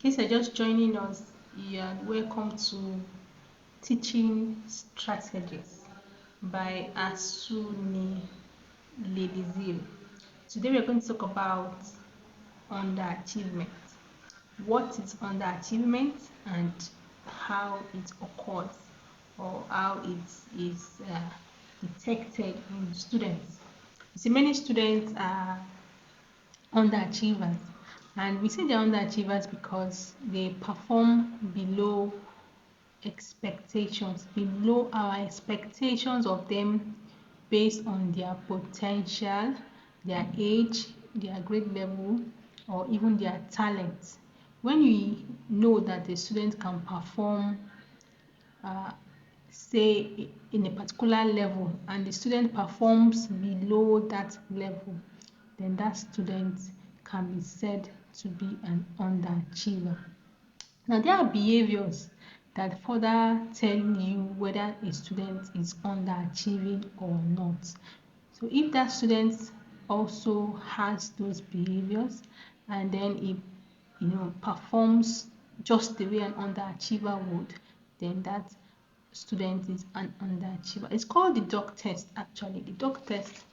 case you're just joining us, you are welcome to Teaching Strategies by Asuni LadyZeal. Today we're going to talk about underachievement. What is underachievement and how it occurs, or how it is detected in students. You see, many students are underachievers, and we say they're underachievers because they perform below our expectations of them, based on their potential, their age, their grade level, or even their talent. When we know that a student can perform uh, say in a particular level, and the student performs below that level, then that student can be said to be an underachiever. Now, there are behaviors that further tell you whether a student is underachieving or not. So if that student also has those behaviors, and then it performs just the way an underachiever would, then that student is an underachiever. It's called the dog test. Actually, the dog test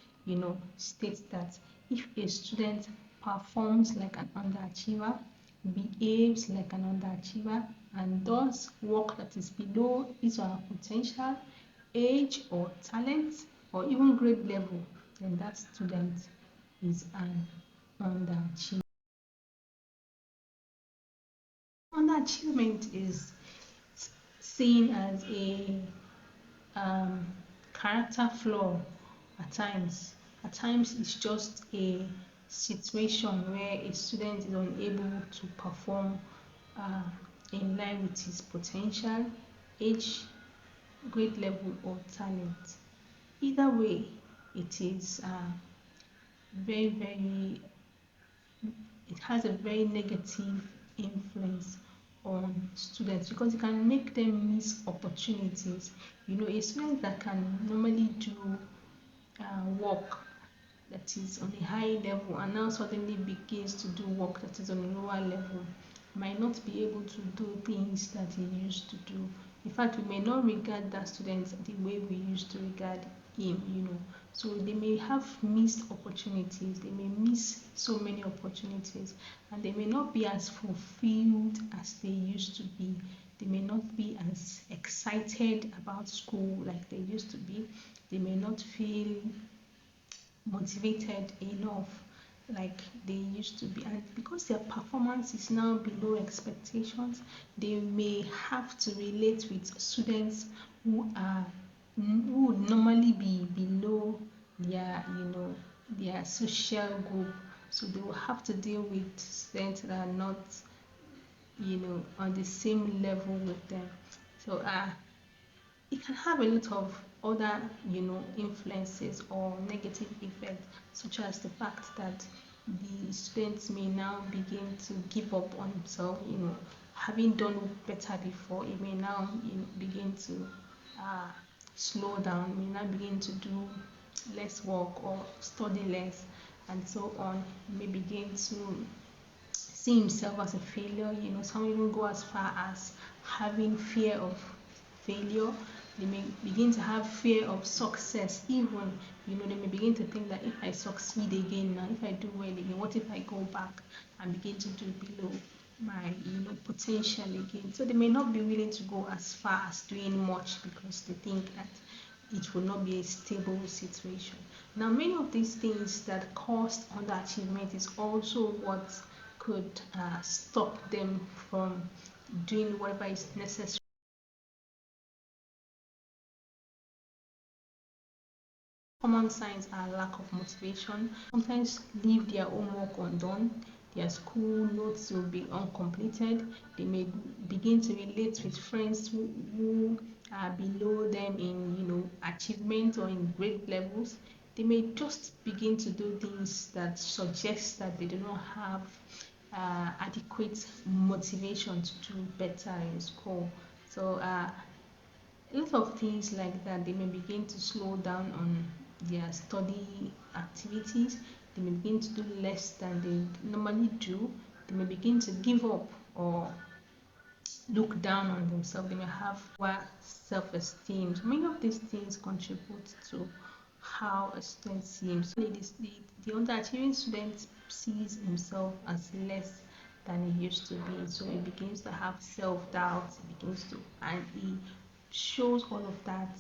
states that if a student performs like an underachiever, behaves like an underachiever, and does work that is below his or her potential, age or talent, or even grade level, then that student is an underachiever. Underachievement is seen as a um, character flaw at times. At times, it's just a situation where a student is unable to perform uh, in line with his potential, age, grade level, or talent. Either way, it is very, it has a very negative influence on students, because it can make them miss opportunities. A student that can normally do work that is on a high level, and now suddenly begins to do work that is on a lower level, might not be able to do things that he used to do. In fact, we may not regard that student the way we used to regard him. So they may have missed opportunities, they may miss so many opportunities, and they may not be as fulfilled as they used to be. They may not be as excited about school like they used to be. They may not feel motivated enough like they used to be, and because their performance is now below expectations, they may have to relate with students who would normally be below their social group. So they will have to deal with students that are not on the same level with them. So it can have a lot of other influences or negative effects, such as the fact that the students may now begin to give up on himself. Having done better before, it may now begin to uh, slow down, may now begin to do less work or study less, and so on. He may begin to see himself as a failure. Some even go as far as having fear of failure. They may begin to have fear of success. Even they may begin to think that if I succeed again now, if I do well again, what if I go back and begin to do below my potential again? So they may not be willing to go as far as doing much, because they think that it will not be a stable situation. Now, many of these things that caused underachievement is also what could stop them from doing whatever is necessary. Common signs are lack of motivation. Sometimes leave their homework undone. Their school notes will be uncompleted. They may begin to relate with friends who are below them in achievement or in grade levels. They may just begin to do things that suggest that they do not have adequate motivation to do better in school. So a lot of things like that. They may begin to slow down on their study activities. They may begin to do less than they normally do. They may begin to give up or look down on themselves. They may have poor self-esteem. So many of these things contribute to how a student seems. The underachieving student sees himself as less than he used to be. So he begins to have self-doubt. He begins to, and he shows all of that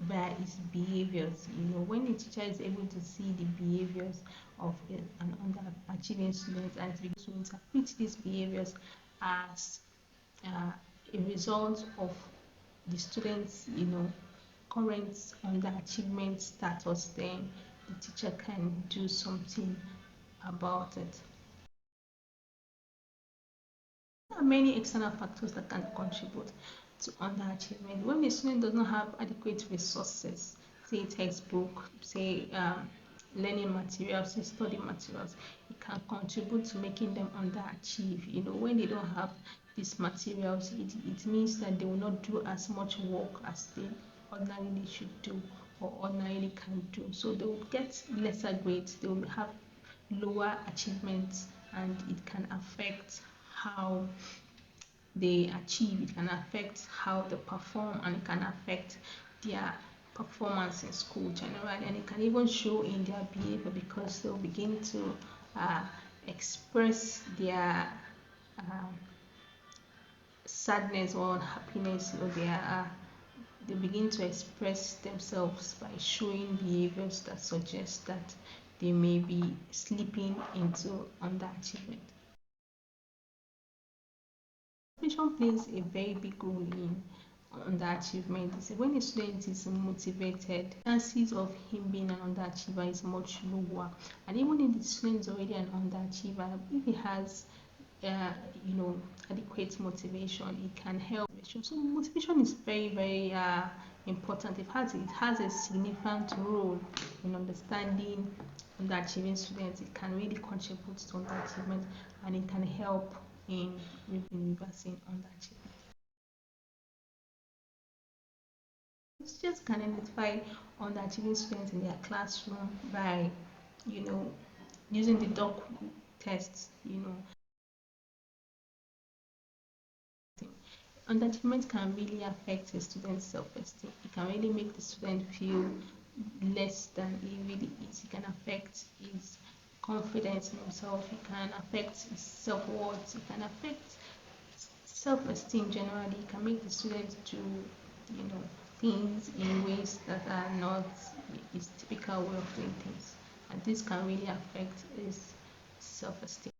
by his behaviors. When the teacher is able to see the behaviors of an underachieving student and begins to interpret these behaviors as a result of the students, current underachievement status, then the teacher can do something about it. There are many external factors that can contribute to underachievement. When a student does not have adequate resources, say textbook, say learning materials, say study materials, it can contribute to making them underachieve. When they don't have these materials, it means that they will not do as much work as they ordinarily should do or ordinarily can do. So they will get lesser grades, they will have lower achievements, and it can affect how they achieve, it can affect how they perform, and it can affect their performance in school generally, and it can even show in their behavior because they'll begin to uh, express their uh, sadness or unhappiness, or they begin to express themselves by showing behaviors that suggest that they may be slipping into underachievement. Motivation plays a very big role in underachievement. So when a student is motivated, chances of him being an underachiever is much lower. And even if the student is already an underachiever, if he has uh, adequate motivation, it can help. So motivation is very, very important. It has a significant role in understanding underachieving students. It can really contribute to underachievement, and it can help in reversing underachievement. Teachers can identify underachieving students in their classroom by, you know, using the doc tests. Underachievement can really affect a student's self-esteem. It can really make the student feel less than he really is. It can affect his confidence in himself. It can affect his self-worth. It can affect self-esteem generally. It can make the student do, things in ways that are not his typical way of doing things, and this can really affect his self-esteem.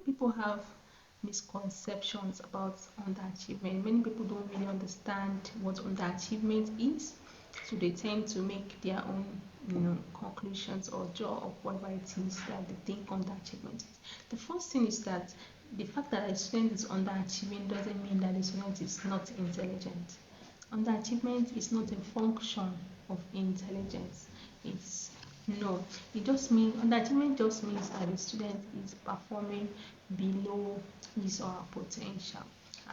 People have misconceptions about underachievement. Many people don't really understand what underachievement is, so they tend to make their own, conclusions or draw up whatever it is that they think underachievement is. The first thing is that the fact that a student is underachieving doesn't mean that the student is not intelligent. Underachievement is not a function of intelligence. It's no, it just means underachievement just means that the student is performing below his or her potential.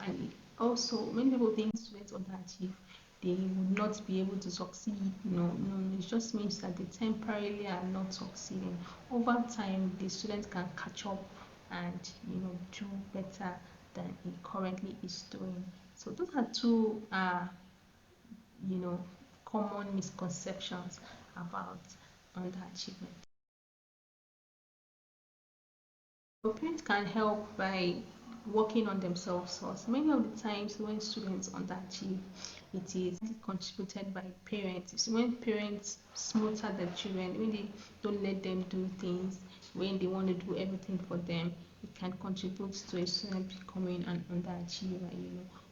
And also, many people think students underachieve, they will not be able to succeed. No, it just means that they temporarily are not succeeding. Over time, the student can catch up and do better than he currently is doing. So those are two you know, common misconceptions about underachievement. Parents can help by working on themselves first. Many of the times when students underachieve, it is contributed by parents. It's when parents smother their children, when they don't let them do things, when they want to do everything for them, it can contribute to a student becoming an underachiever.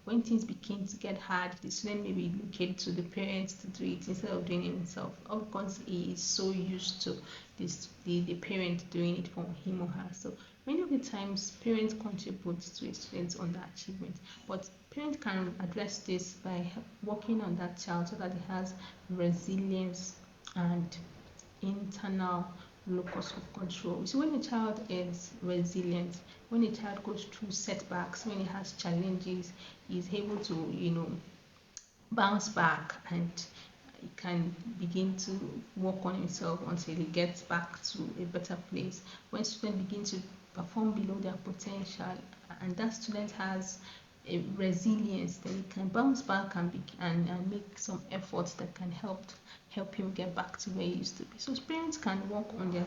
When things begin to get hard, the student may be looking to the parents to do it instead of doing it himself. Of course, he is so used to the parent doing it for him or her. So many of the times, parents contribute to a student's underachievement, but parents can address this by working on that child so that he has resilience and internal locus of control. So when a child is resilient, when a child goes through setbacks, when he has challenges, he's able to, bounce back, and he can begin to work on himself until he gets back to a better place. When students begin to perform below their potential, and that student has a resilience that he can bounce back and make some efforts that can help him get back to where he used to be. So parents can work on their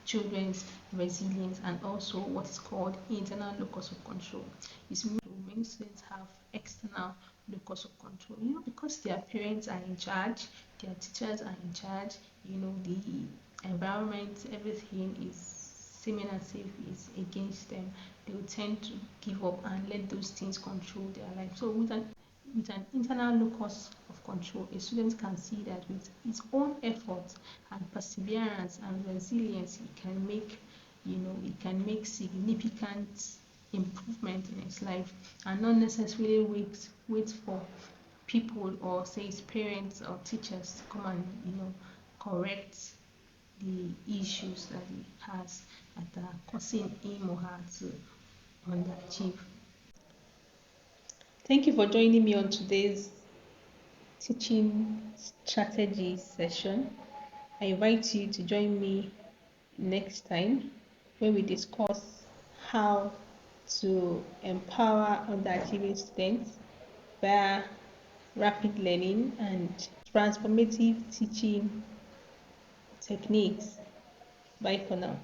children's resilience and also what is called internal locus of control. It's many students have external locus of control, because their parents are in charge, their teachers are in charge, the environment, everything is seeming as if it's against them. They will tend to give up and let those things control their life. So with an internal locus of control, a student can see that with his own effort and perseverance and resilience, he can make significant improvement in his life, and not necessarily wait for people or say his parents or teachers to come and correct the issues that he has that are causing him or her to underachieve. Thank you for joining me on today's teaching strategy session. I invite you to join me next time when we discuss how to empower underachieving students via rapid learning and transformative teaching techniques. Bye for now.